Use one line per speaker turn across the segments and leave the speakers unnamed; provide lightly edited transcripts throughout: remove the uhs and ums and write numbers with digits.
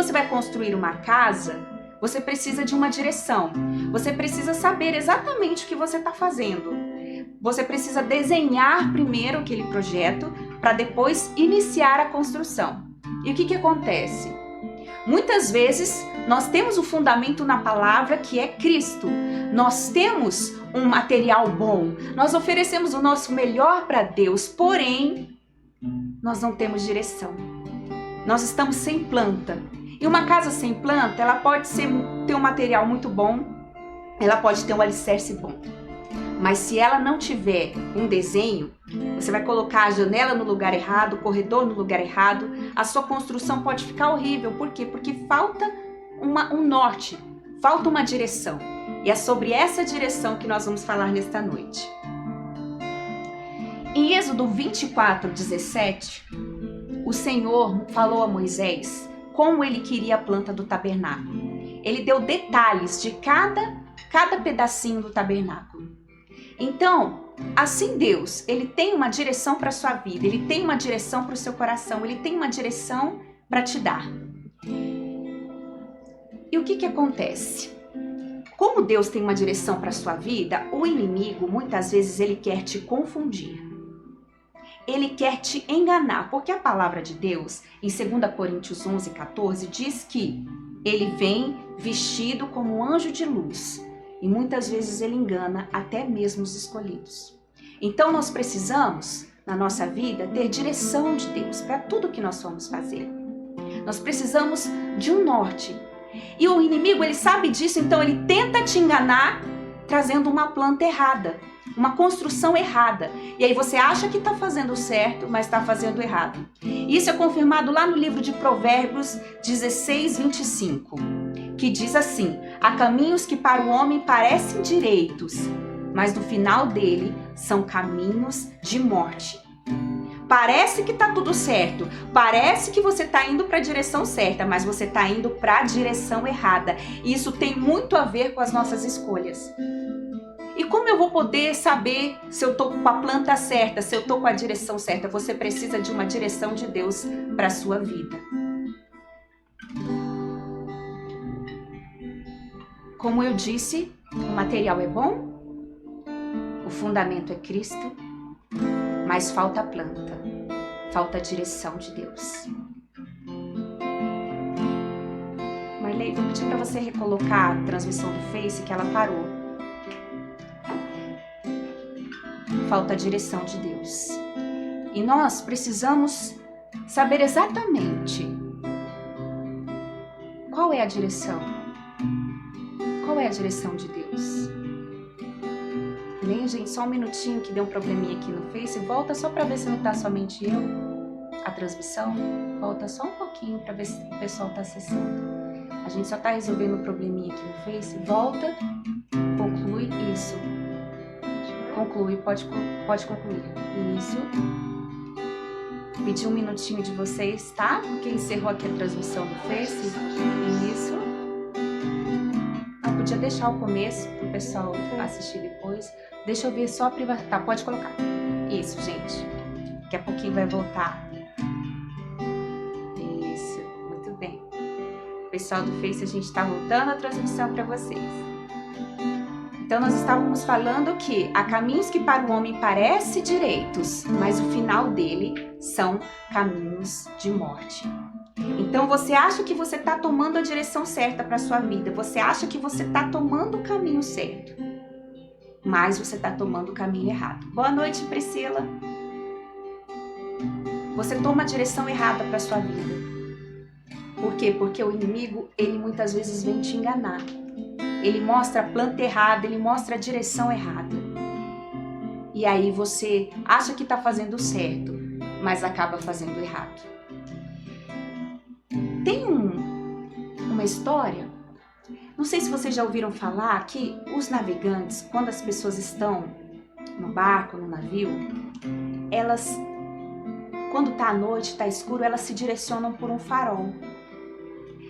você vai construir uma casa, você precisa de uma direção. Você precisa saber exatamente o que você está fazendo. Você precisa desenhar primeiro aquele projeto para depois iniciar a construção. E o que acontece? Muitas vezes nós temos o fundamento na palavra que é Cristo. Nós temos um material bom, nós oferecemos o nosso melhor para Deus, porém nós não temos direção. Nós estamos sem planta. E uma casa sem planta, ela pode ter um material muito bom, ela pode ter um alicerce bom. Mas se ela não tiver um desenho, você vai colocar a janela no lugar errado, o corredor no lugar errado, a sua construção pode ficar horrível. Por quê? Porque falta um norte, falta uma direção. E é sobre essa direção que nós vamos falar nesta noite. Em Êxodo 24:17, o Senhor falou a Moisés como ele queria a planta do tabernáculo. Ele deu detalhes de cada pedacinho do tabernáculo. Então, assim Deus, ele tem uma direção para a sua vida, ele tem uma direção para o seu coração, ele tem uma direção para te dar. E o que acontece? Como Deus tem uma direção para a sua vida, o inimigo, muitas vezes, ele quer te confundir. Ele quer te enganar, porque a palavra de Deus, em 2 Coríntios 11:14, diz que ele vem vestido como um anjo de luz. E muitas vezes ele engana até mesmo os escolhidos. Então nós precisamos, na nossa vida, ter direção de Deus para tudo que nós vamos fazer. Nós precisamos de um norte. E o inimigo, ele sabe disso, então ele tenta te enganar trazendo uma planta errada, uma construção errada. E aí você acha que está fazendo certo, mas está fazendo errado. Isso é confirmado lá no livro de Provérbios 16:25, que diz assim: há caminhos que para o homem parecem direitos, mas no final dele são caminhos de morte. Parece que está tudo certo, parece que você está indo para a direção certa, mas você está indo para a direção errada. E isso tem muito a ver com as nossas escolhas. E como eu vou poder saber se eu estou com a planta certa, se eu estou com a direção certa? Você precisa de uma direção de Deus para a sua vida. Como eu disse, o material é bom, o fundamento é Cristo, mas falta a planta, falta a direção de Deus. Marley, vou pedir para você recolocar a transmissão do Face, que ela parou. Falta a direção de Deus. E nós precisamos saber exatamente qual é a direção. Qual é a direção de Deus? Bem, gente, só um minutinho que deu um probleminha aqui no Face. Volta só para ver se não tá somente eu, a transmissão. Volta só um pouquinho para ver se o pessoal tá acessando. A gente só tá resolvendo um probleminha aqui no Face. Volta, conclui, isso. Conclui, pode concluir. Isso. Pedi um minutinho de vocês, tá? Porque encerrou aqui a transmissão do Face. Isso. Podia deixar o começo pro pessoal assistir depois. Deixa eu ver só a privacidade. Tá, pode colocar. Isso, gente. Daqui a pouquinho vai voltar. Isso, muito bem. Pessoal do Face, a gente tá voltando a transmissão para vocês. Então nós estávamos falando que há caminhos que para o homem parecem direitos, mas o final dele são caminhos de morte. Então você acha que você está tomando a direção certa para a sua vida, você acha que você está tomando o caminho certo, mas você está tomando o caminho errado. Boa noite, Priscila. Você toma a direção errada para a sua vida. Por quê? Porque o inimigo, ele muitas vezes vem te enganar. Ele mostra a planta errada, ele mostra a direção errada. E aí você acha que está fazendo certo, mas acaba fazendo errado. Tem uma história, não sei se vocês já ouviram falar, que os navegantes, quando as pessoas estão no barco, no navio, elas, quando tá à noite, tá escuro, elas se direcionam por um farol.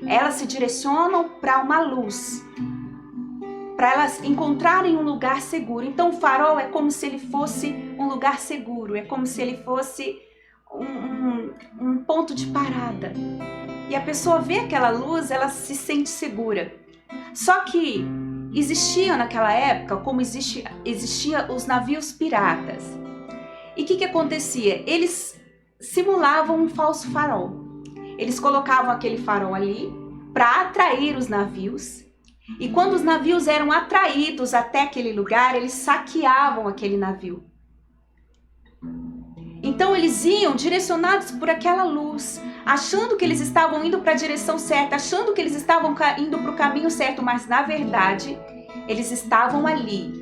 Elas se direcionam para uma luz, para elas encontrarem um lugar seguro. Então o farol é como se ele fosse um lugar seguro, é como se ele fosse um ponto de parada. e a pessoa vê aquela luz, ela se sente segura. Só que existiam naquela época, como existia os navios piratas. E o que acontecia? Eles simulavam um falso farol. Eles colocavam aquele farol ali para atrair os navios. E quando os navios eram atraídos até aquele lugar, eles saqueavam aquele navio. Então eles iam direcionados por aquela luz, achando que eles estavam indo para a direção certa, achando que eles estavam indo para o caminho certo, mas na verdade eles estavam ali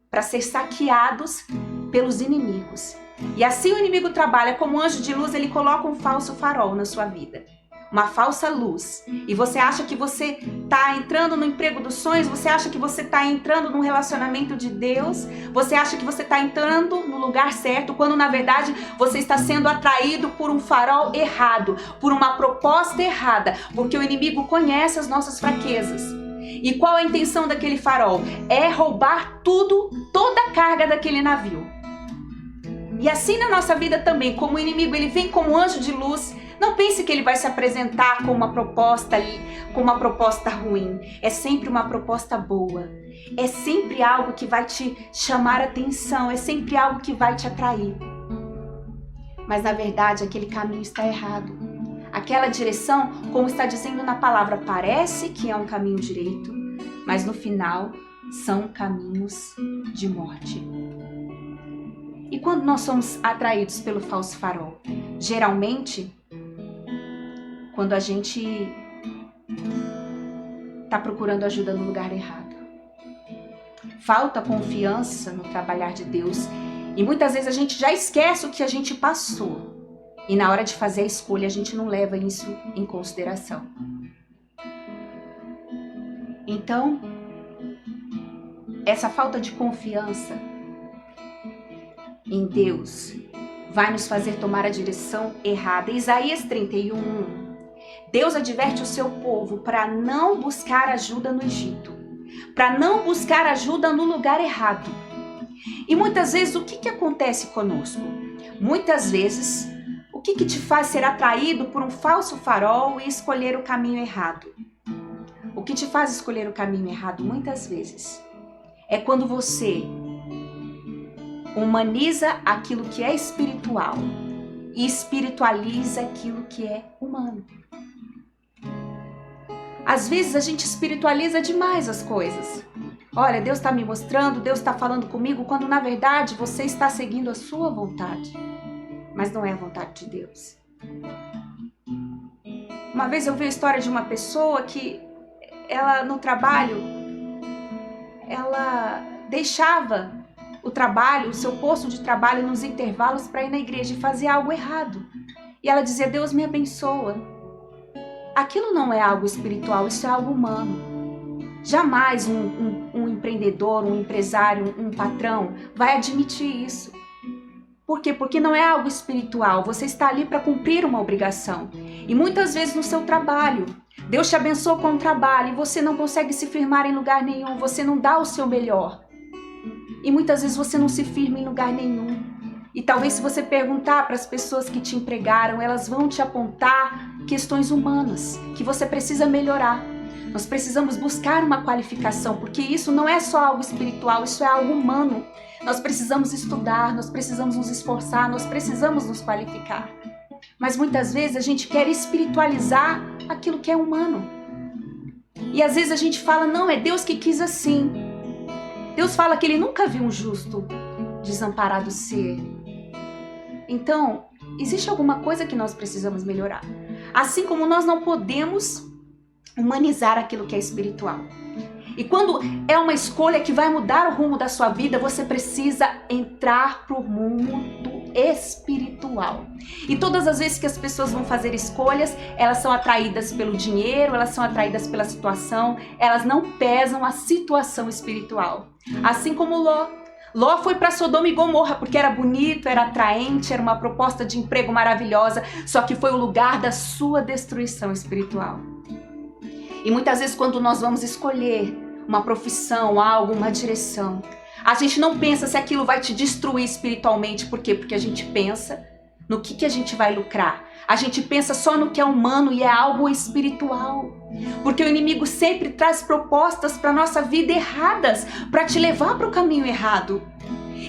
para ser saqueados pelos inimigos. E assim o inimigo trabalha como anjo de luz, ele coloca um falso farol na sua vida. Uma falsa luz. E você acha que você está entrando no emprego dos sonhos, você acha que você está entrando num relacionamento de Deus, você acha que você está entrando no lugar certo, quando na verdade você está sendo atraído por um farol errado, por uma proposta errada, porque o inimigo conhece as nossas fraquezas. E qual a intenção daquele farol? É roubar tudo, toda a carga daquele navio. E assim na nossa vida também, como o inimigo ele vem como anjo de luz, não pense que ele vai se apresentar com uma proposta ruim. É sempre uma proposta boa. É sempre algo que vai te chamar a atenção, é sempre algo que vai te atrair. Mas na verdade aquele caminho está errado. Aquela direção, como está dizendo na palavra, parece que é um caminho direito, mas no final são caminhos de morte. E quando nós somos atraídos pelo falso farol? Geralmente, quando a gente está procurando ajuda no lugar errado. Falta confiança no trabalhar de Deus e muitas vezes a gente já esquece o que a gente passou. E na hora de fazer a escolha a gente não leva isso em consideração. Então, essa falta de confiança em Deus vai nos fazer tomar a direção errada. Isaías 31, Deus adverte o seu povo para não buscar ajuda no Egito, para não buscar ajuda no lugar errado. E muitas vezes o que acontece conosco? Muitas vezes, o que te faz ser atraído por um falso farol e escolher o caminho errado? O que te faz escolher o caminho errado muitas vezes é quando você humaniza aquilo que é espiritual e espiritualiza aquilo que é humano. Às vezes a gente espiritualiza demais as coisas. Olha, Deus está me mostrando, Deus está falando comigo, quando na verdade você está seguindo a sua vontade, mas não é a vontade de Deus. Uma vez eu vi a história de uma pessoa que ela no trabalho, ela deixava o trabalho, o seu posto de trabalho nos intervalos para ir na igreja e fazia algo errado. E ela dizia, Deus me abençoa. Aquilo não é algo espiritual, isso é algo humano. Jamais um empreendedor, um empresário, um patrão vai admitir isso. Por quê? Porque não é algo espiritual, você está ali para cumprir uma obrigação. E muitas vezes no seu trabalho, Deus te abençoa com o trabalho e você não consegue se firmar em lugar nenhum, você não dá o seu melhor. E muitas vezes você não se firma em lugar nenhum. E talvez se você perguntar para as pessoas que te empregaram, elas vão te apontar questões humanas que você precisa melhorar. Nós precisamos buscar uma qualificação, porque isso não é só algo espiritual, isso é algo humano. Nós precisamos estudar, nós precisamos nos esforçar, nós precisamos nos qualificar. Mas muitas vezes a gente quer espiritualizar aquilo que é humano. E às vezes a gente fala, não, é Deus que quis assim. Deus fala que ele nunca viu um justo desamparado ser. Então, existe alguma coisa que nós precisamos melhorar. Assim como nós não podemos humanizar aquilo que é espiritual. E quando é uma escolha que vai mudar o rumo da sua vida, você precisa entrar para o mundo espiritual. E todas as vezes que as pessoas vão fazer escolhas, elas são atraídas pelo dinheiro, elas são atraídas pela situação, elas não pesam a situação espiritual. Assim como Ló. Ló foi para Sodoma e Gomorra porque era bonito, era atraente, era uma proposta de emprego maravilhosa, só que foi o lugar da sua destruição espiritual. E muitas vezes quando nós vamos escolher uma profissão, algo, uma direção, a gente não pensa se aquilo vai te destruir espiritualmente. Por quê? Porque a gente pensa no que a gente vai lucrar. A gente pensa só no que é humano e é algo espiritual. Porque o inimigo sempre traz propostas para a nossa vida erradas, para te levar para o caminho errado.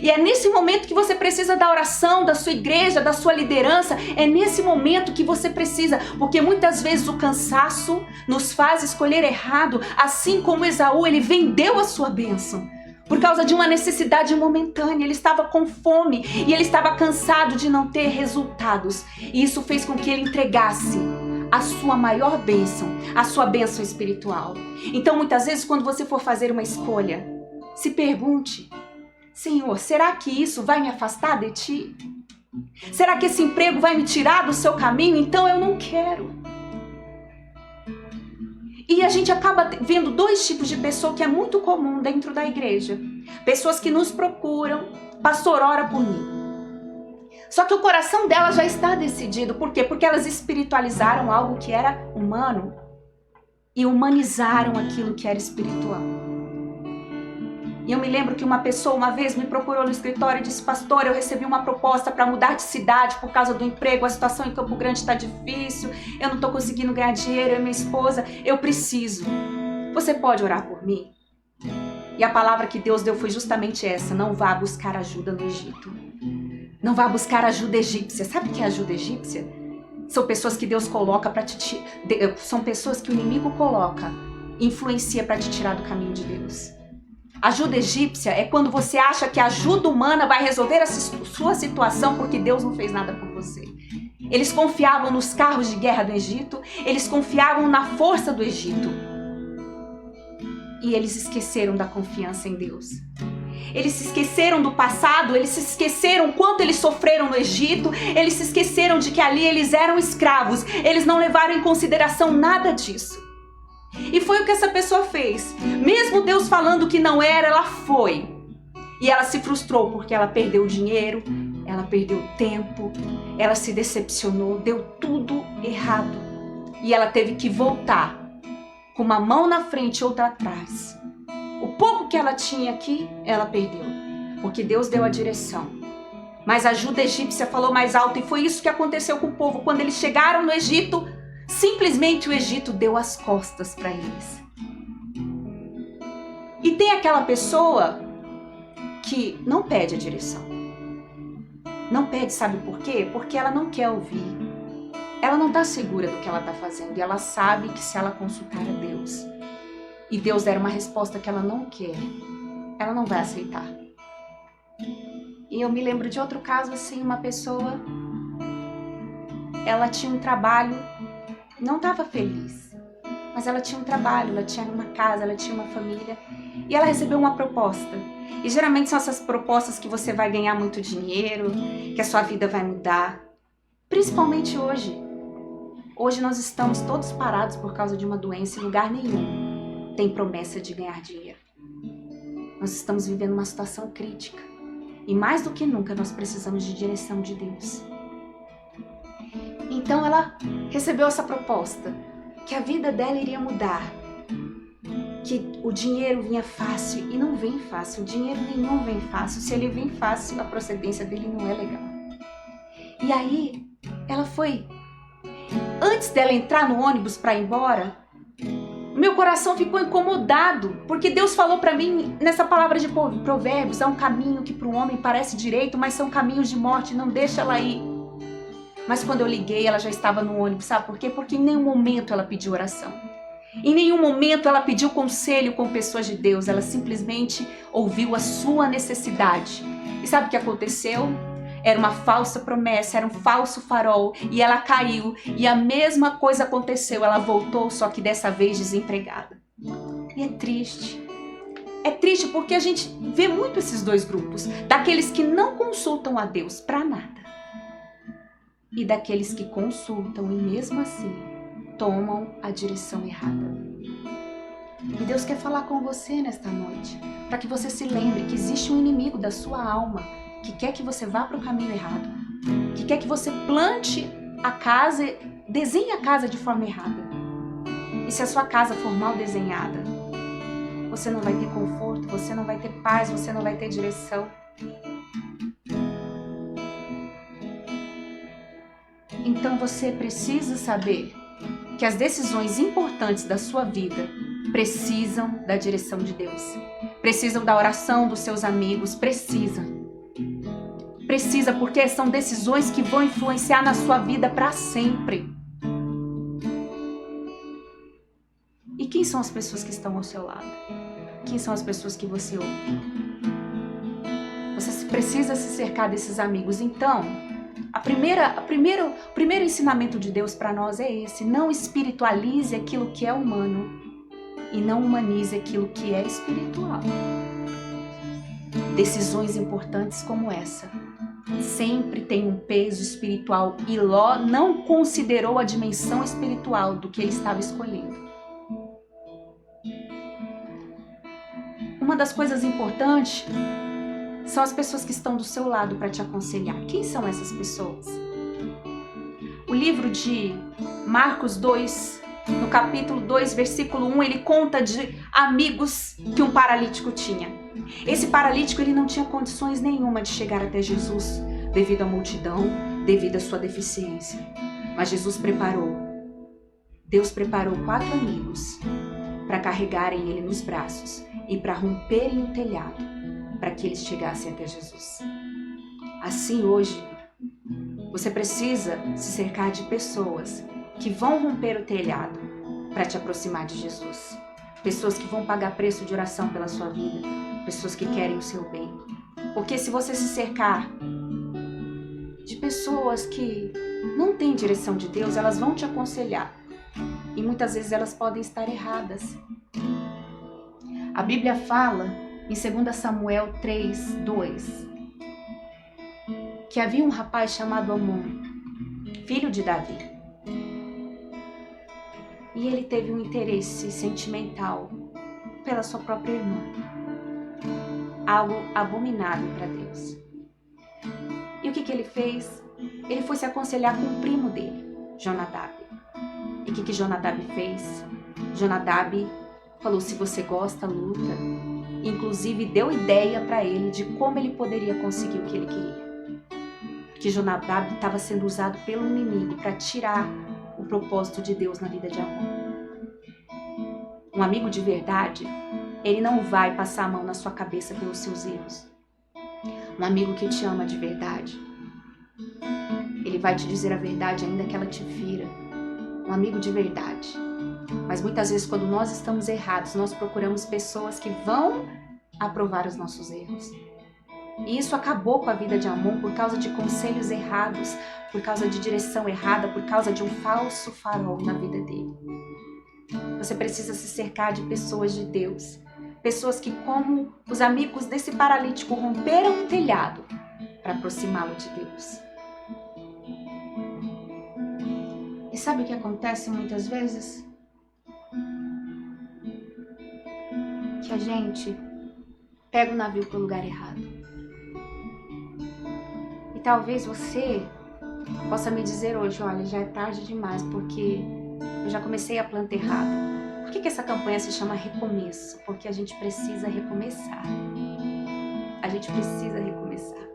E é nesse momento que você precisa da oração, da sua igreja, da sua liderança. É nesse momento que você precisa, porque muitas vezes o cansaço nos faz escolher errado, assim como Esaú, ele vendeu a sua bênção. Por causa de uma necessidade momentânea, ele estava com fome e ele estava cansado de não ter resultados. E isso fez com que ele entregasse a sua maior bênção, a sua bênção espiritual. Então, muitas vezes, quando você for fazer uma escolha, se pergunte: Senhor, será que isso vai me afastar de ti? Será que esse emprego vai me tirar do seu caminho? Então eu não quero. E a gente acaba vendo dois tipos de pessoa que é muito comum dentro da igreja. Pessoas que nos procuram: pastor, ora por mim. Só que o coração delas já está decidido. Por quê? Porque elas espiritualizaram algo que era humano e humanizaram aquilo que era espiritual. E eu me lembro que uma pessoa uma vez me procurou no escritório e disse: pastor, eu recebi uma proposta para mudar de cidade por causa do emprego, a situação em Campo Grande está difícil, eu não estou conseguindo ganhar dinheiro, eu e minha esposa, eu preciso. Você pode orar por mim? E a palavra que Deus deu foi justamente essa: não vá buscar ajuda no Egito. Não vá buscar ajuda egípcia. Sabe o que é ajuda egípcia? São pessoas que Deus coloca para te... São pessoas que o inimigo coloca, influencia para te tirar do caminho de Deus. Ajuda egípcia é quando você acha que a ajuda humana vai resolver a sua situação porque Deus não fez nada por você. Eles confiavam nos carros de guerra do Egito, eles confiavam na força do Egito. E eles esqueceram da confiança em Deus. Eles se esqueceram do passado, eles se esqueceram quanto eles sofreram no Egito, eles se esqueceram de que ali eles eram escravos, eles não levaram em consideração nada disso. E foi o que essa pessoa fez. Mesmo Deus falando que não era, ela foi. E ela se frustrou porque ela perdeu dinheiro, ela perdeu tempo, ela se decepcionou, deu tudo errado. E ela teve que voltar com uma mão na frente e outra atrás. O pouco que ela tinha aqui, ela perdeu, porque Deus deu a direção. Mas a ajuda egípcia falou mais alto, e foi isso que aconteceu com o povo. Quando eles chegaram no Egito, simplesmente o Egito deu as costas para eles. E tem aquela pessoa que não pede a direção. Não pede, sabe por quê? Porque ela não quer ouvir. Ela não está segura do que ela está fazendo. E ela sabe que se ela consultar a Deus e Deus der uma resposta que ela não quer, ela não vai aceitar. E eu me lembro de outro caso assim, uma pessoa, ela tinha um trabalho, não estava feliz, mas ela tinha um trabalho, ela tinha uma casa, ela tinha uma família, e ela recebeu uma proposta. E geralmente são essas propostas que você vai ganhar muito dinheiro, que a sua vida vai mudar, principalmente hoje. Hoje nós estamos todos parados por causa de uma doença, em lugar nenhum tem promessa de ganhar dinheiro. Nós estamos vivendo uma situação crítica, e mais do que nunca nós precisamos de direção de Deus. Então ela recebeu essa proposta, que a vida dela iria mudar, que o dinheiro vinha fácil, e não vem fácil, o dinheiro nenhum vem fácil. Se ele vem fácil, a procedência dele não é legal. E aí, ela foi. Antes dela entrar no ônibus para ir embora, meu coração ficou incomodado, porque Deus falou para mim nessa palavra de Provérbios: há um caminho que para o homem parece direito, mas são caminhos de morte, não deixa ela ir. Mas quando eu liguei, ela já estava no ônibus. Sabe por quê? Porque em nenhum momento ela pediu oração. Em nenhum momento ela pediu conselho com pessoas de Deus. Ela simplesmente ouviu a sua necessidade. E sabe o que aconteceu? Era uma falsa promessa, era um falso farol, e ela caiu, e a mesma coisa aconteceu. Ela voltou, só que dessa vez desempregada. E é triste. É triste porque a gente vê muito esses dois grupos, daqueles que não consultam a Deus para nada, e daqueles que consultam e mesmo assim tomam a direção errada. E Deus quer falar com você nesta noite, para que você se lembre que existe um inimigo da sua alma, que quer que você vá para o caminho errado, que quer que você plante a casa, desenhe a casa de forma errada. E se a sua casa for mal desenhada, você não vai ter conforto, você não vai ter paz, você não vai ter direção. Então você precisa saber que as decisões importantes da sua vida precisam da direção de Deus. Precisam da oração dos seus amigos, precisa porque são decisões que vão influenciar na sua vida para sempre. E quem são as pessoas que estão ao seu lado? Quem são as pessoas que você ouve? Você precisa se cercar desses amigos. Então, o primeiro ensinamento de Deus para nós é esse: não espiritualize aquilo que é humano e não humanize aquilo que é espiritual. Decisões importantes como essa sempre tem um peso espiritual, e Ló não considerou a dimensão espiritual do que ele estava escolhendo. Uma das coisas importantes são as pessoas que estão do seu lado para te aconselhar. Quem são essas pessoas? O livro de Marcos 2, no capítulo 2, versículo 1, ele conta de amigos que um paralítico tinha. Esse paralítico, ele não tinha condições nenhuma de chegar até Jesus, devido à multidão, devido à sua deficiência. Mas Deus preparou 4 amigos para carregarem ele nos braços e para romperem o telhado, para que eles chegassem até Jesus. Assim, hoje, você precisa se cercar de pessoas que vão romper o telhado para te aproximar de Jesus. Pessoas que vão pagar preço de oração pela sua vida. Pessoas que querem o seu bem. Porque se você se cercar de pessoas que não têm direção de Deus, elas vão te aconselhar. E muitas vezes elas podem estar erradas. A Bíblia fala em 2 Samuel 3, 2, que havia um rapaz chamado Amon, filho de Davi. E ele teve um interesse sentimental pela sua própria irmã. Algo abominável para Deus. E o que ele fez? Ele foi se aconselhar com o primo dele, Jonadab. E o que Jonadab fez? Jonadab falou: se você gosta, luta. Inclusive deu ideia para ele de como ele poderia conseguir o que ele queria. Porque Jonadab estava sendo usado pelo inimigo para tirar o propósito de Deus na vida de Amon. Um amigo de verdade, ele não vai passar a mão na sua cabeça pelos seus erros. Um amigo que te ama de verdade, ele vai te dizer a verdade ainda que ela te fira. Um amigo de verdade. Mas muitas vezes, quando nós estamos errados, nós procuramos pessoas que vão aprovar os nossos erros. E isso acabou com a vida de Amon por causa de conselhos errados, por causa de direção errada, por causa de um falso farol na vida dele. Você precisa se cercar de pessoas de Deus. Pessoas que, como os amigos desse paralítico, romperam o telhado para aproximá-lo de Deus. E sabe o que acontece muitas vezes? Que a gente pega o navio pro lugar errado. E talvez você possa me dizer hoje: olha, já é tarde demais, porque eu já comecei a planta errado. Por que essa campanha se chama Recomeço? Porque a gente precisa recomeçar. A gente precisa recomeçar.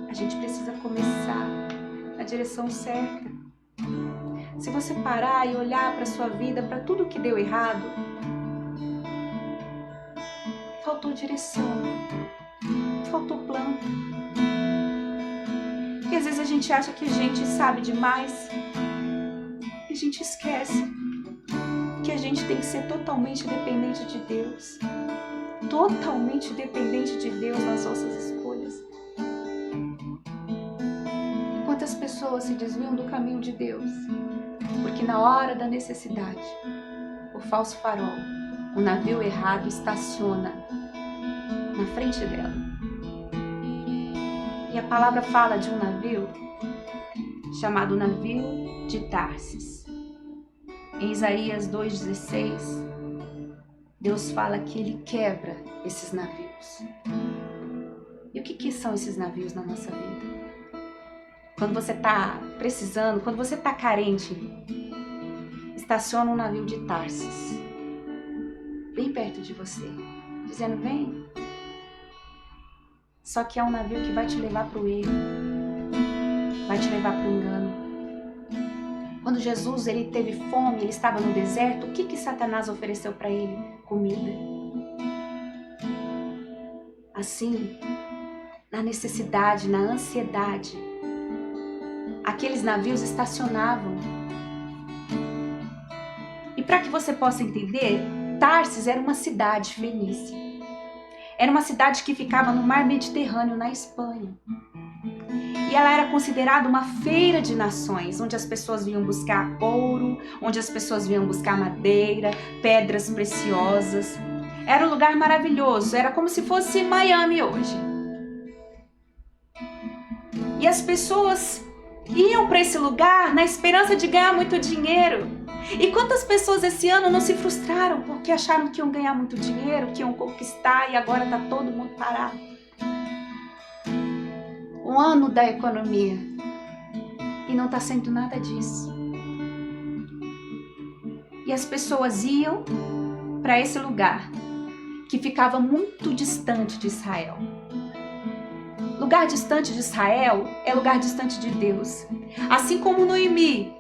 A gente precisa começar na direção certa. Se você parar e olhar para sua vida, para tudo que deu errado, faltou direção, faltou plano. E às vezes a gente acha que a gente sabe demais e a gente esquece que a gente tem que ser totalmente dependente de Deus. Totalmente dependente de Deus nas nossas escolhas. Quantas pessoas se desviam do caminho de Deus? Porque na hora da necessidade, o falso farol, o navio errado estaciona na frente dela. E a palavra fala de um navio chamado navio de Tarsis. Em Isaías 2,16, Deus fala que Ele quebra esses navios. E o que são esses navios na nossa vida? Quando você está precisando, quando você está carente, estaciona um navio de Tarsis, bem perto de você, dizendo: vem. Só que é um navio que vai te levar para o erro. vai te levar para o engano. Quando Jesus ele teve fome, ele estava no deserto, o que Satanás ofereceu para ele? Comida. Assim, na necessidade, na ansiedade, aqueles navios estacionavam. E para que você possa entender, Tarsis era uma cidade fenícia. Era uma cidade que ficava no mar Mediterrâneo, na Espanha. E ela era considerada uma feira de nações, onde as pessoas vinham buscar ouro, onde as pessoas vinham buscar madeira, pedras preciosas. Era um lugar maravilhoso, era como se fosse Miami hoje. E as pessoas iam para esse lugar na esperança de ganhar muito dinheiro. E quantas pessoas esse ano não se frustraram porque acharam que iam ganhar muito dinheiro, que iam conquistar e agora está todo mundo parado? Um ano da economia e não está sendo nada disso. E as pessoas iam para esse lugar que ficava muito distante de Israel. Lugar distante de Israel é lugar distante de Deus. Assim como Noemi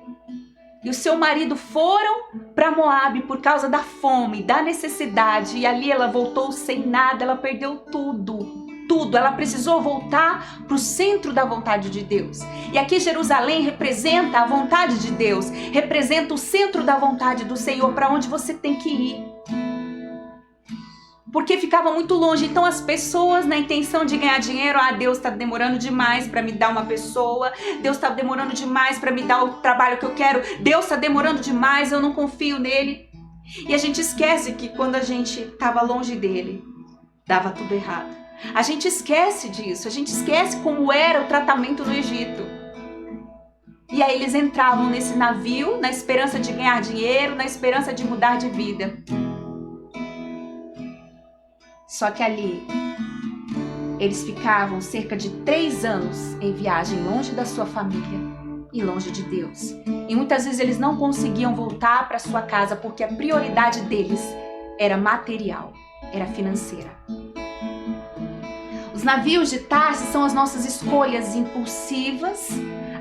e o seu marido foram para Moabe por causa da fome, da necessidade, e ali ela voltou sem nada, ela perdeu tudo. Ela precisou voltar para o centro da vontade de Deus. E aqui Jerusalém representa a vontade de Deus, representa o centro da vontade do Senhor, para onde você tem que ir. Porque ficava muito longe, então as pessoas na intenção de ganhar dinheiro, Deus está demorando demais para me dar uma pessoa, Deus está demorando demais para me dar o trabalho que eu quero, Deus está demorando demais, eu não confio nele. E a gente esquece que quando a gente estava longe dele, dava tudo errado. A gente esquece disso, a gente esquece como era o tratamento no Egito. E aí eles entravam nesse navio na esperança de ganhar dinheiro, na esperança de mudar de vida. Só que ali, eles ficavam cerca de 3 anos em viagem longe da sua família e longe de Deus. E muitas vezes eles não conseguiam voltar para sua casa porque a prioridade deles era material, era financeira. Os navios de Tarsis são as nossas escolhas impulsivas,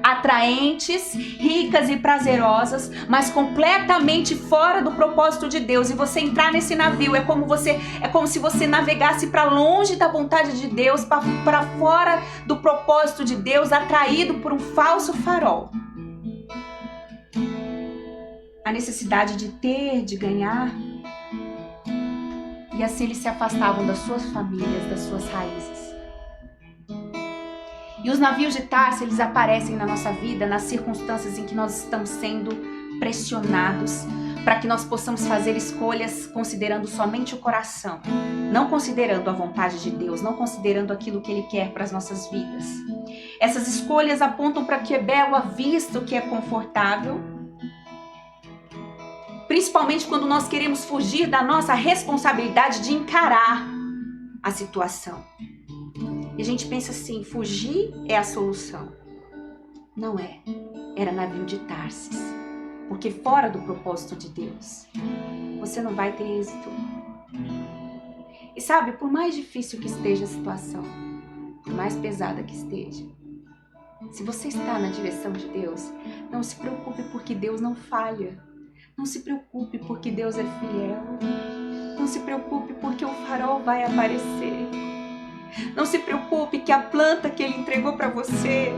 atraentes, ricas e prazerosas, mas completamente fora do propósito de Deus. E você entrar nesse navio é como se você navegasse para longe da vontade de Deus, para fora do propósito de Deus, atraído por um falso farol. A necessidade de ter, de ganhar. E assim eles se afastavam das suas famílias, das suas raízes. E os navios de Tarsis, eles aparecem na nossa vida, nas circunstâncias em que nós estamos sendo pressionados, para que nós possamos fazer escolhas considerando somente o coração, não considerando a vontade de Deus, não considerando aquilo que Ele quer para as nossas vidas. Essas escolhas apontam para o que é belo à vista, o que é confortável, principalmente quando nós queremos fugir da nossa responsabilidade de encarar a situação. E a gente pensa assim, fugir é a solução. Não é. Era navio de Tarsis. Porque fora do propósito de Deus, você não vai ter êxito. E sabe, por mais difícil que esteja a situação, por mais pesada que esteja, se você está na direção de Deus, não se preocupe porque Deus não falha. Não se preocupe porque Deus é fiel. Não se preocupe porque o farol vai aparecer. Não se preocupe que a planta que Ele entregou para você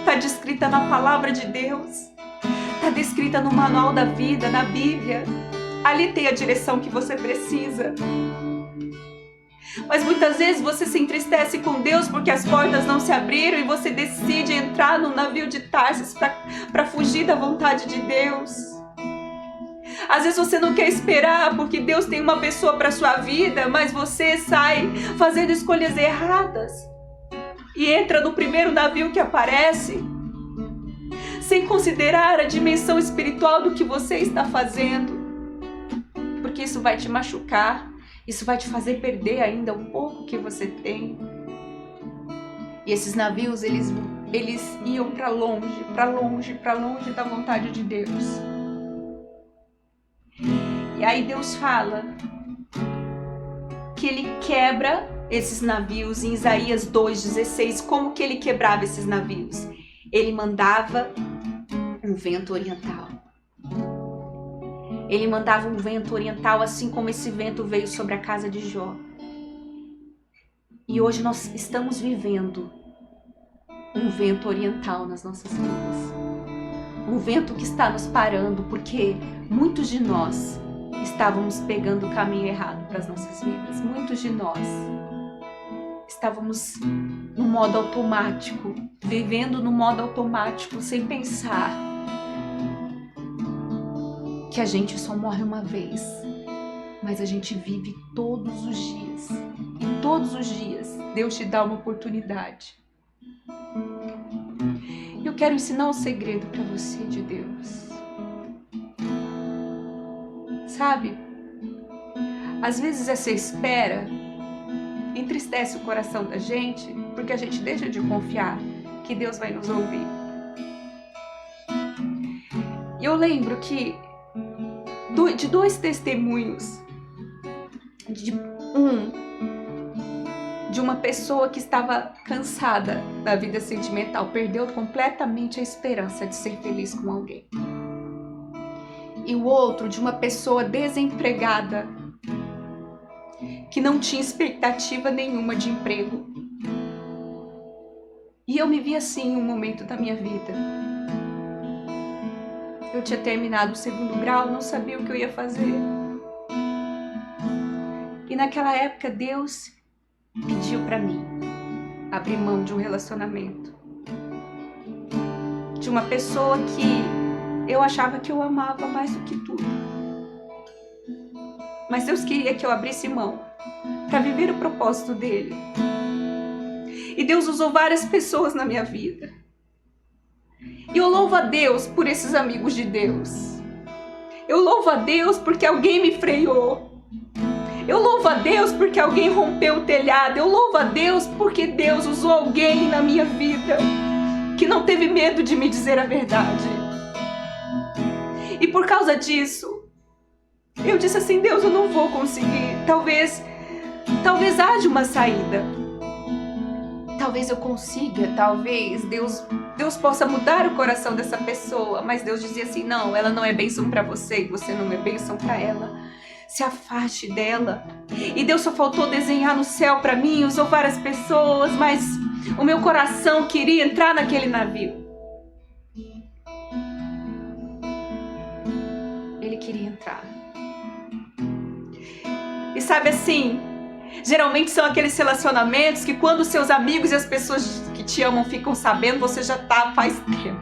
está descrita na palavra de Deus. Está descrita no manual da vida, na Bíblia. Ali tem a direção que você precisa. Mas muitas vezes você se entristece com Deus porque as portas não se abriram e você decide entrar no navio de Tarsis para fugir da vontade de Deus. Às vezes você não quer esperar porque Deus tem uma pessoa para sua vida, mas você sai fazendo escolhas erradas e entra no primeiro navio que aparece, sem considerar a dimensão espiritual do que você está fazendo, porque isso vai te machucar, isso vai te fazer perder ainda um pouco que você tem. E esses navios, eles iam para longe da vontade de Deus. E aí Deus fala que Ele quebra esses navios em Isaías 2,16. Como que Ele quebrava esses navios? Ele mandava um vento oriental. Ele mandava um vento oriental, assim como esse vento veio sobre a casa de Jó. E hoje nós estamos vivendo um vento oriental nas nossas vidas. Um vento que está nos parando, porque muitos de nós estávamos pegando o caminho errado para as nossas vidas. Muitos de nós estávamos no modo automático, vivendo no modo automático, sem pensar que a gente só morre uma vez, mas a gente vive todos os dias. E todos os dias Deus te dá uma oportunidade. Eu quero ensinar um segredo para você de Deus. Sabe? Às vezes essa espera entristece o coração da gente, porque a gente deixa de confiar que Deus vai nos ouvir. E eu lembro que de dois testemunhos, de uma pessoa que estava cansada da vida sentimental, perdeu completamente a esperança de ser feliz com alguém. E o outro de uma pessoa desempregada, que não tinha expectativa nenhuma de emprego. E eu me vi assim em um momento da minha vida. Eu tinha terminado o 2º grau, não sabia o que eu ia fazer. E naquela época Deus pediu para mim abrir mão de um relacionamento, de uma pessoa que eu achava que eu amava mais do que tudo. Mas Deus queria que eu abrisse mão para viver o propósito dele. E Deus usou várias pessoas na minha vida. E eu louvo a Deus por esses amigos de Deus. Eu louvo a Deus porque alguém me freou. Eu louvo a Deus porque alguém rompeu o telhado. Eu louvo a Deus porque Deus usou alguém na minha vida que não teve medo de me dizer a verdade. E por causa disso, eu disse assim: Deus, eu não vou conseguir. Talvez haja uma saída. Talvez eu consiga, talvez Deus possa mudar o coração dessa pessoa. Mas Deus dizia assim: não, ela não é bênção para você e você não é bênção para ela. Se afaste dela. E Deus só faltou desenhar no céu para mim, usou várias pessoas, mas o meu coração queria entrar naquele navio. Ele queria entrar. E sabe assim, geralmente são aqueles relacionamentos que quando seus amigos e as pessoas que te amam ficam sabendo, você já tá faz tempo.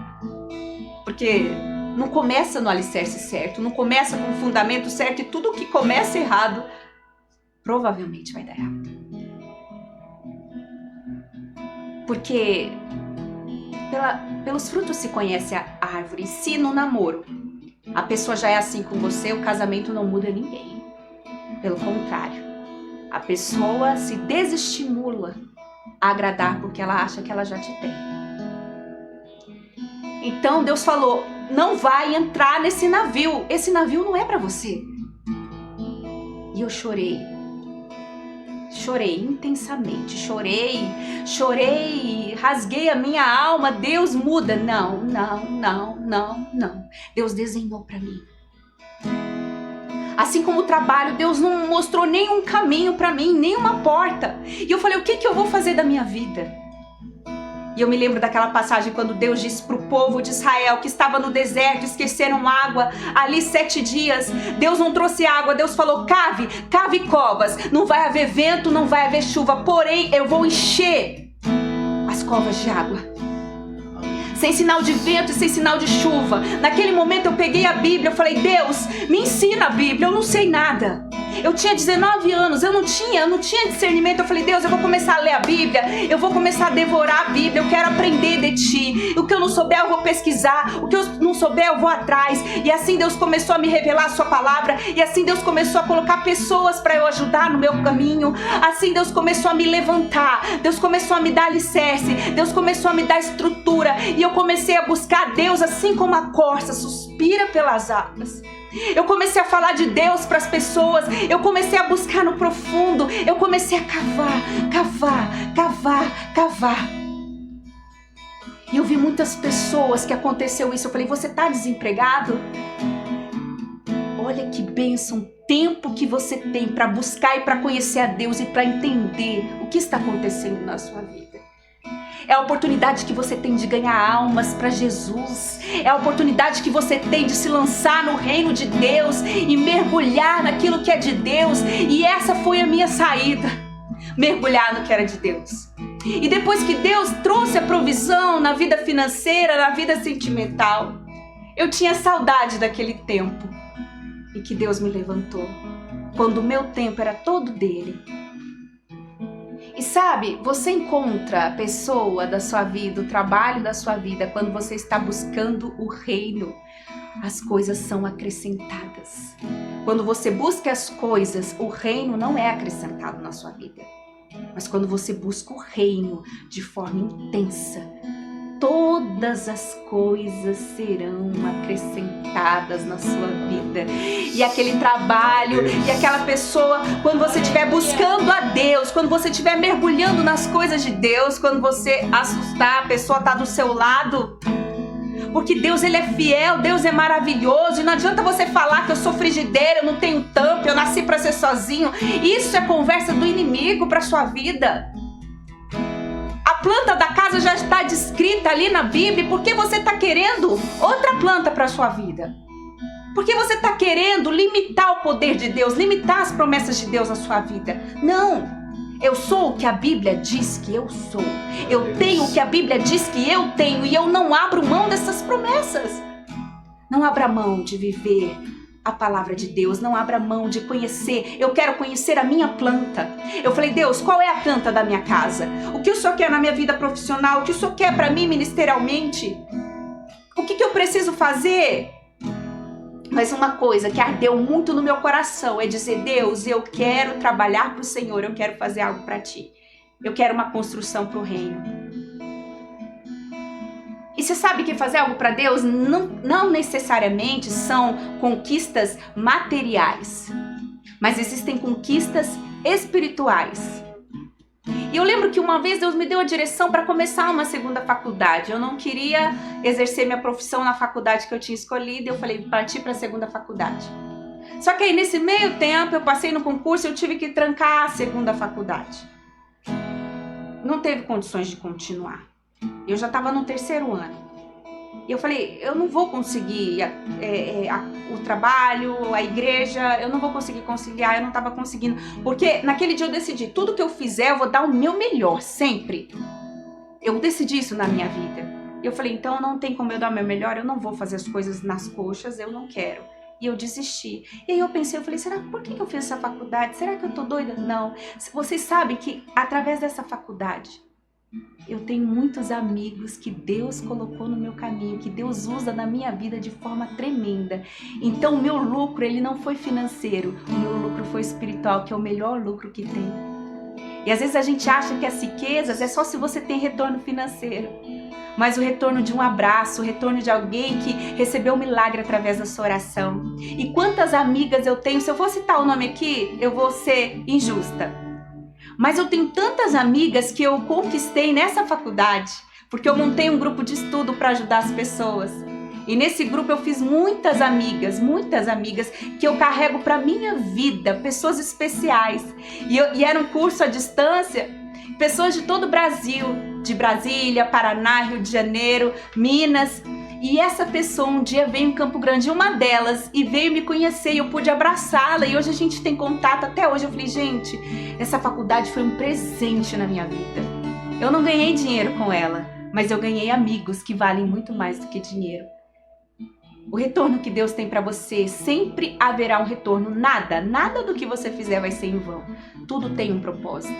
Porque não começa no alicerce certo, não começa com o fundamento certo, e tudo que começa errado, provavelmente vai dar errado. Porque pelos frutos se conhece a árvore. Se no namoro a pessoa já é assim com você, o casamento não muda ninguém. Pelo contrário, a pessoa se desestimula a agradar porque ela acha que ela já te tem. Então Deus falou: não vai entrar nesse navio. Esse navio não é para você. E eu chorei. Chorei intensamente. Chorei, rasguei a minha alma. Deus muda. Não. Deus desenhou para mim. Assim como o trabalho, Deus não mostrou nenhum caminho para mim, nenhuma porta. E eu falei: o que eu vou fazer da minha vida? E eu me lembro daquela passagem quando Deus disse para o povo de Israel que estava no deserto, esqueceram água, ali 7 dias, Deus não trouxe água, Deus falou: cave covas, não vai haver vento, não vai haver chuva, porém eu vou encher as covas de água. Sem sinal de vento e sem sinal de chuva. Naquele momento eu peguei a Bíblia, eu falei: Deus, me ensina a Bíblia, eu não sei nada. Eu tinha 19 anos, eu não tinha discernimento. Eu falei: Deus, eu vou começar a ler a Bíblia, eu vou começar a devorar a Bíblia, eu quero aprender de Ti. O que eu não souber eu vou pesquisar, o que eu não souber eu vou atrás. E assim Deus começou a me revelar a Sua palavra, e assim Deus começou a colocar pessoas para eu ajudar no meu caminho. Assim Deus começou a me levantar, Deus começou a me dar alicerce, Deus começou a me dar estrutura. E eu comecei a buscar Deus assim como a corça suspira pelas águas. Eu comecei a falar de Deus para as pessoas. Eu comecei a buscar no profundo. Eu comecei a cavar. E eu vi muitas pessoas que aconteceu isso. Eu falei, você está desempregado? Olha que bênção, tempo que você tem para buscar e para conhecer a Deus e para entender o que está acontecendo na sua vida. É a oportunidade que você tem de ganhar almas para Jesus. É a oportunidade que você tem de se lançar no reino de Deus e mergulhar naquilo que é de Deus. E essa foi a minha saída, mergulhar no que era de Deus. E depois que Deus trouxe a provisão na vida financeira, na vida sentimental, eu tinha saudade daquele tempo e que Deus me levantou, quando o meu tempo era todo dele. E sabe, você encontra a pessoa da sua vida, o trabalho da sua vida, quando você está buscando o reino. As coisas são acrescentadas. Quando você busca as coisas, o reino não é acrescentado na sua vida. Mas quando você busca o reino de forma intensa, todas as coisas serão acrescentadas na sua vida. E aquele trabalho, e aquela pessoa, quando você estiver buscando a Deus, quando você estiver mergulhando nas coisas de Deus, quando você assustar, a pessoa está do seu lado. Porque Deus, Ele é fiel, Deus é maravilhoso. E não adianta você falar que eu sou frigideira, eu não tenho tampa, eu nasci para ser sozinho. Isso é conversa do inimigo para sua vida. A planta da casa já está descrita ali na Bíblia. Por que você está querendo outra planta para a sua vida? Por que você está querendo limitar o poder de Deus, limitar as promessas de Deus na sua vida? Não! Eu sou o que a Bíblia diz que eu sou. Eu tenho o que a Bíblia diz que eu tenho. E eu não abro mão dessas promessas. Não abra mão de viver a palavra de Deus. Não abra mão de conhecer. Eu quero conhecer a minha planta. Eu falei, Deus, qual é a planta da minha casa? O que o Senhor quer na minha vida profissional? O que o Senhor quer para mim ministerialmente? O que eu preciso fazer? Mas uma coisa que ardeu muito no meu coração é dizer, Deus, eu quero trabalhar para o Senhor, eu quero fazer algo para Ti. Eu quero uma construção para o reino. E você sabe que fazer algo para Deus não necessariamente são conquistas materiais, mas existem conquistas espirituais. E eu lembro que uma vez Deus me deu a direção para começar uma segunda faculdade. Eu não queria exercer minha profissão na faculdade que eu tinha escolhido. Eu falei, parti para a segunda faculdade. Só que aí nesse meio tempo eu passei no concurso e eu tive que trancar a segunda faculdade. Não teve condições de continuar. Eu já estava no terceiro ano. E eu falei, eu não vou conseguir o trabalho, a igreja, eu não vou conseguir conciliar, eu não estava conseguindo. Porque naquele dia eu decidi, tudo que eu fizer eu vou dar o meu melhor, sempre. Eu decidi isso na minha vida. E eu falei, então não tem como eu dar o meu melhor, eu não vou fazer as coisas nas coxas, eu não quero. E eu desisti. E aí eu pensei, eu falei, por que eu fiz essa faculdade? Será que eu tô doida? Não. Vocês sabem que através dessa faculdade, eu tenho muitos amigos que Deus colocou no meu caminho, que Deus usa na minha vida de forma tremenda. Então o meu lucro, ele não foi financeiro, o meu lucro foi espiritual, que é o melhor lucro que tem. E às vezes a gente acha que as riquezas é só se você tem retorno financeiro. Mas o retorno de um abraço, o retorno de alguém que recebeu um milagre através da sua oração. E quantas amigas eu tenho, se eu for citar o nome aqui, eu vou ser injusta. Mas eu tenho tantas amigas que eu conquistei nessa faculdade, porque eu montei um grupo de estudo para ajudar as pessoas. E nesse grupo eu fiz muitas amigas que eu carrego para minha vida, pessoas especiais. E era um curso à distância, pessoas de todo o Brasil, de Brasília, Paraná, Rio de Janeiro, Minas. E essa pessoa um dia veio em Campo Grande, uma delas, e veio me conhecer e eu pude abraçá-la. E hoje a gente tem contato até hoje. Eu falei, gente, essa faculdade foi um presente na minha vida. Eu não ganhei dinheiro com ela, mas eu ganhei amigos que valem muito mais do que dinheiro. O retorno que Deus tem para você, sempre haverá um retorno. Nada do que você fizer vai ser em vão. Tudo tem um propósito.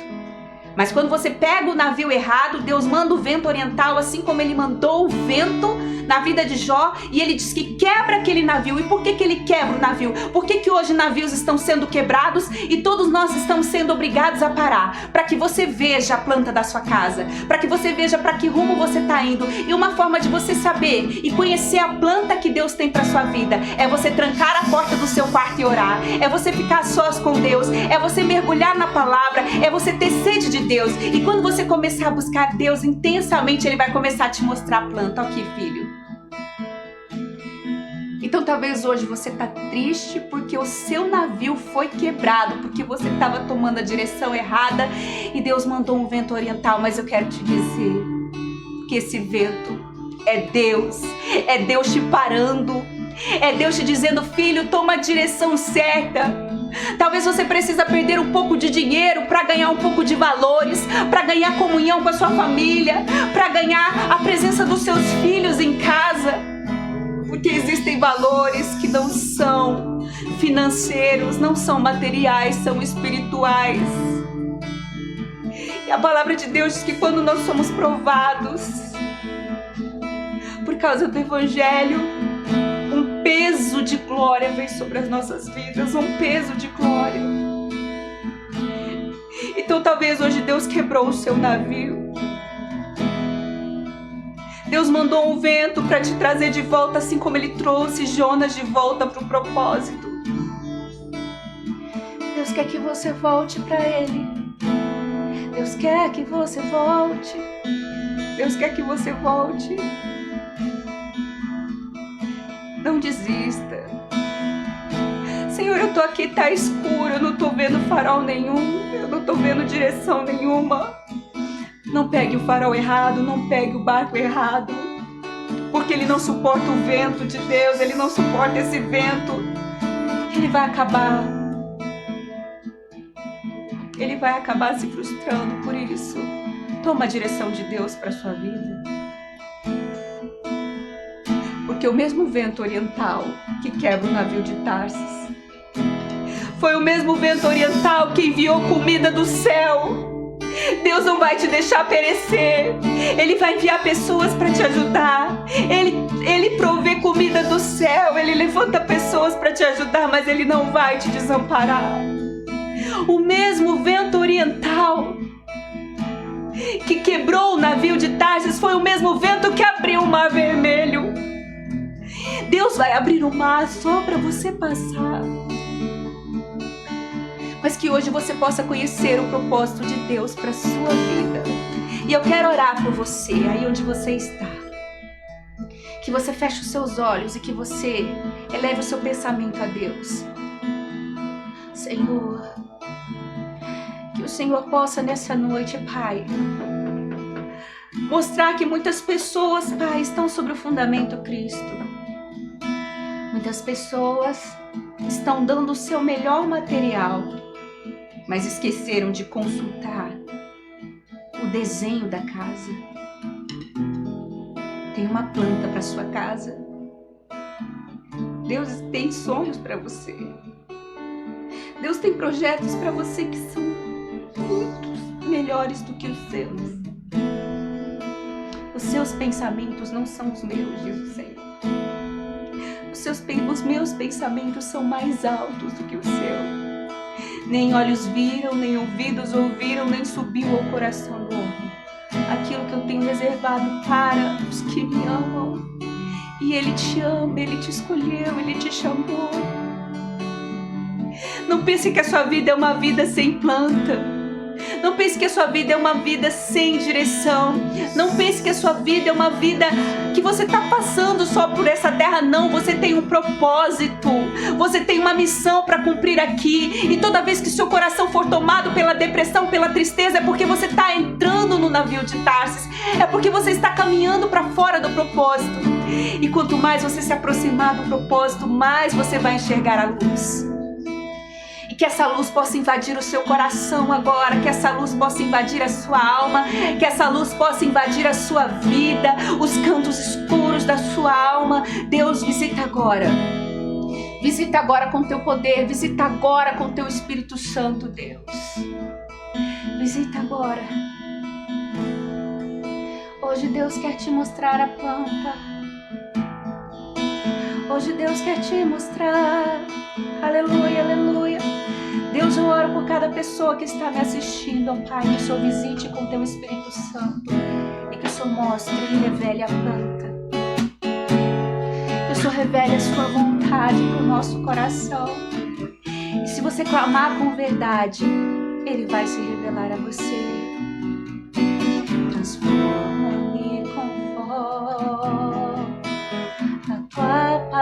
Mas quando você pega o navio errado, Deus manda o vento oriental, assim como Ele mandou o vento na vida de Jó, e Ele diz que quebra aquele navio. E por que Ele quebra o navio? Por que hoje navios estão sendo quebrados e todos nós estamos sendo obrigados a parar? Para que você veja a planta da sua casa, para que você veja para que rumo você está indo. E uma forma de você saber e conhecer a planta que Deus tem para sua vida é você trancar a porta do seu quarto e orar, é você ficar sós com Deus, é você mergulhar na palavra, é você ter sede de Deus. E quando você começar a buscar Deus intensamente, Ele vai começar a te mostrar a planta. Aqui, filho. Então talvez hoje você está triste porque o seu navio foi quebrado, porque você estava tomando a direção errada e Deus mandou um vento oriental. Mas eu quero te dizer que esse vento é Deus te parando, é Deus te dizendo: filho, toma a direção certa. Talvez você precisa perder um pouco de dinheiro para ganhar um pouco de valores, para ganhar comunhão com a sua família, para ganhar a presença dos seus filhos em casa. Porque existem valores que não são financeiros, não são materiais, são espirituais. E a palavra de Deus diz que quando nós somos provados por causa do Evangelho, um peso de glória vem sobre as nossas vidas, um peso de glória. Então talvez hoje Deus quebrou o seu navio. Deus mandou um vento para te trazer de volta, assim como Ele trouxe Jonas de volta para o propósito. Deus quer que você volte para Ele. Deus quer que você volte. Deus quer que você volte. Não desista. Senhor, eu tô aqui, tá escuro, eu não tô vendo farol nenhum, eu não tô vendo direção nenhuma. Não pegue o farol errado, não pegue o barco errado, porque ele não suporta o vento de Deus, ele não suporta esse vento. Ele vai acabar. Ele vai acabar se frustrando por isso. Toma a direção de Deus para sua vida. Porque o mesmo vento oriental que quebra o navio de Tarsis foi o mesmo vento oriental que enviou comida do céu. Deus não vai te deixar perecer. Ele vai enviar pessoas para te ajudar. Ele provê comida do céu. Ele levanta pessoas para te ajudar, mas Ele não vai te desamparar. O mesmo vento oriental que quebrou o navio de Tarsis foi o mesmo vento que abriu o Mar Vermelho. Deus vai abrir o mar só para você passar. Mas que hoje você possa conhecer o propósito de Deus para a sua vida. E eu quero orar por você, aí onde você está. Que você feche os seus olhos e que você eleve o seu pensamento a Deus. Senhor, que o Senhor possa nessa noite, Pai, mostrar que muitas pessoas, Pai, estão sobre o fundamento Cristo. Muitas pessoas estão dando o seu melhor material, mas esqueceram de consultar o desenho da casa. Tem uma planta para sua casa. Deus tem sonhos para você. Deus tem projetos para você que são muito melhores do que os seus. Os seus pensamentos não são os meus, diz o Senhor. Os meus pensamentos são mais altos do que o seu. Nem olhos viram, nem ouvidos ouviram, nem subiu ao coração do homem aquilo que eu tenho reservado para os que me amam. E Ele te ama, Ele te escolheu, Ele te chamou. Não pense que a sua vida é uma vida sem planta. Não pense que a sua vida é uma vida sem direção. Não pense que a sua vida é uma vida que você está passando só por essa terra. Não, você tem um propósito. Você tem uma missão para cumprir aqui. E toda vez que seu coração for tomado pela depressão, pela tristeza, é porque você está entrando no navio de Tarsis. É porque você está caminhando para fora do propósito. E quanto mais você se aproximar do propósito, mais você vai enxergar a luz. E que essa luz possa invadir o seu coração agora, que essa luz possa invadir a sua alma, que essa luz possa invadir a sua vida, os cantos escuros da sua alma. Deus, visita agora. Visita agora com teu poder, visita agora com teu Espírito Santo, Deus. Visita agora. Hoje Deus quer te mostrar a planta. Hoje Deus quer te mostrar. Aleluia, aleluia. Deus, eu oro por cada pessoa que está me assistindo, ó Pai, que o Senhor visite com teu Espírito Santo e que o Senhor mostre e revele a planta. Que o Senhor revele a sua vontade para o nosso coração. E se você clamar com verdade, Ele vai se revelar a você.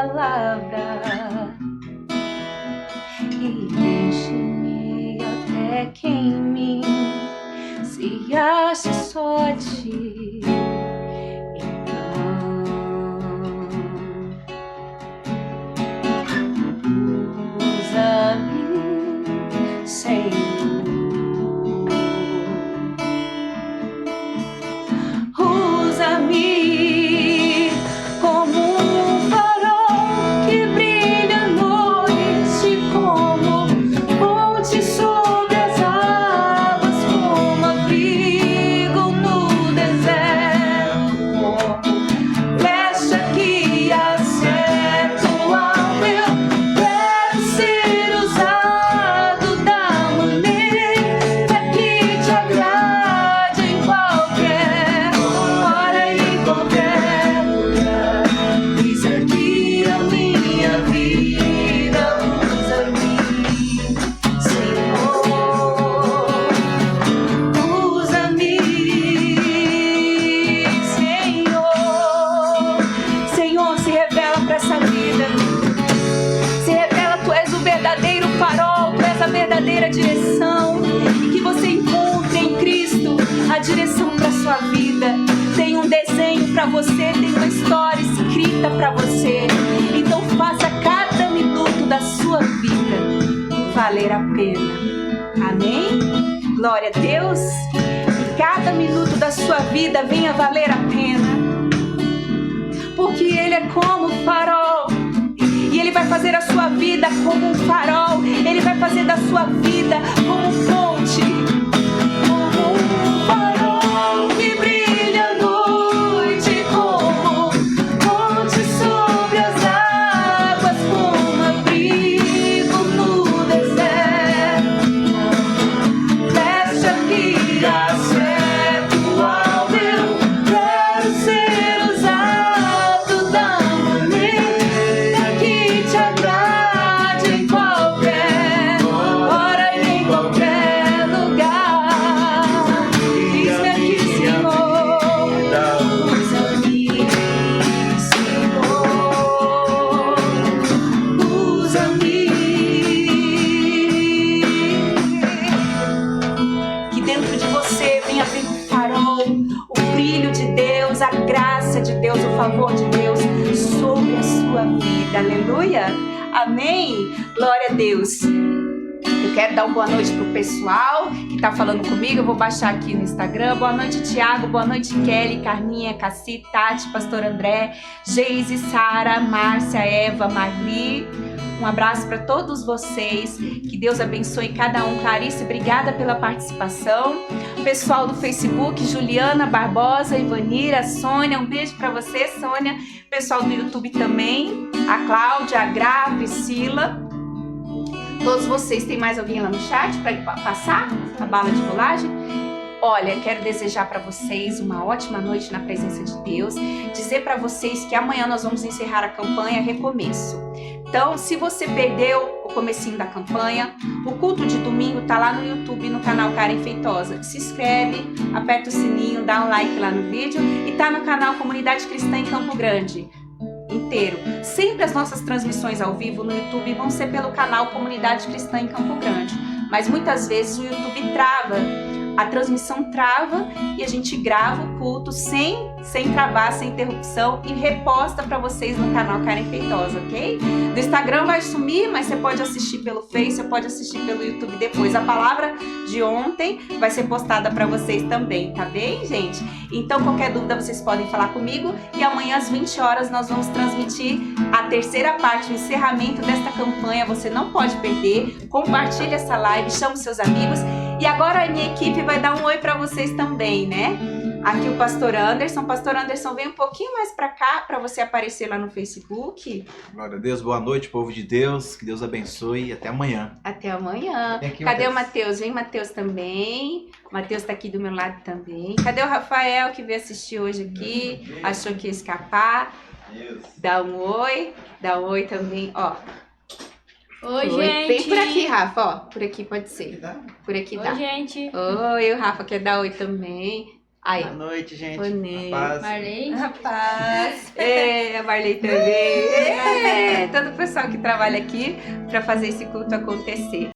palavra e enche-me até que em mim se ache só ti. Então usa-me, Senhor. Usa-me como um farol que brilha à noite, como ponte sobre as águas, como abrigo no deserto, como flecha que acerta o alvo. Eu quero ser usado da maneira que te agrade em qualquer hora e em qualquer lugar. Eis aqui a minha vida, usa-me, Senhor. Usa-me, Senhor. Senhor, se revela para essa vida. Se revela, tu és o verdadeiro farol, tu és a verdadeira direção. E que você encontre em Cristo a direção para sua vida. Tem um desenho para você, tem uma história escrita para você. Então faça cada minuto da sua vida valer a pena. Amém? Glória a Deus. Que cada minuto da sua vida venha valer a pena. Porque Ele é como um farol. E Ele vai fazer a sua vida como um farol. Ele vai fazer da sua vida como um ponte. Como um farol que brilha à noite, como ponte sobre as águas, como abrigo no deserto, flecha que acerta o alvo. Eu quero ser usado da maneira que te agrade em qualquer hora e em qualquer lugar. Eis-me aqui, Senhor. Usa-me, Senhor. Usa-me. Que dentro de você venha abrir um farol, o brilho de Deus, a graça de Deus, o favor de Deus sobre a sua vida. Aleluia. Amém. Glória a Deus. Eu quero dar uma boa noite pro pessoal que tá falando comigo. Eu vou baixar aqui no Instagram. Boa noite, Tiago. Boa noite, Kelly, Carminha, Cassi, Tati, Pastor André, Geise, Sara, Márcia, Eva, Marli. Um abraço para todos vocês. Que Deus abençoe cada um. Clarice, obrigada pela participação. Pessoal do Facebook, Juliana Barbosa, Ivanira, Sônia. Um beijo para você, Sônia. Pessoal do YouTube também. A Cláudia, a Gra, a Priscila. Todos vocês, tem mais alguém lá no chat para passar a bala de rolagem? Olha, quero desejar para vocês uma ótima noite na presença de Deus. Dizer para vocês que amanhã nós vamos encerrar a campanha Recomeço. Então, se você perdeu o comecinho da campanha, o culto de domingo tá lá no YouTube, no canal Karen Feitosa. Se inscreve, aperta o sininho, dá um like lá no vídeo e tá no canal Comunidade Cristã em Campo Grande inteiro. Sempre as nossas transmissões ao vivo no YouTube vão ser pelo canal Comunidade Cristã em Campo Grande, mas muitas vezes o YouTube trava, a transmissão trava e a gente grava o culto sem travar, sem interrupção e reposta para vocês no canal Karen Feitosa, ok? Do Instagram vai sumir, mas você pode assistir pelo Face, você pode assistir pelo YouTube depois. A palavra de ontem vai ser postada para vocês também, tá bem, gente? Então, qualquer dúvida vocês podem falar comigo e amanhã às 20 horas nós vamos transmitir a terceira parte, o encerramento desta campanha. Você não pode perder. Compartilhe essa live, chame os seus amigos. E agora a minha equipe vai dar um oi para vocês também, né? Aqui o Pastor Anderson. Pastor Anderson, vem um pouquinho mais para cá para você aparecer lá no Facebook.
Glória a Deus, boa noite, povo de Deus. Que Deus abençoe e até amanhã.
Até amanhã.
Aqui,
Cadê o Matheus? Vem, Matheus, também. O Matheus tá aqui do meu lado também. Cadê o Rafael que veio assistir hoje aqui? Achou que ia escapar? Dá um oi. Dá um oi também, ó.
Oi, gente.
Vem por aqui, Rafa, ó. Por aqui pode ser. Por aqui
Oi,
dá.
gente.
Oi, o Rafa quer dar oi também. Aí,
Boa noite, gente.
Bonito.
Paz.
Marley.
rapaz. A Marley também. Todo o pessoal que trabalha aqui para fazer esse culto acontecer.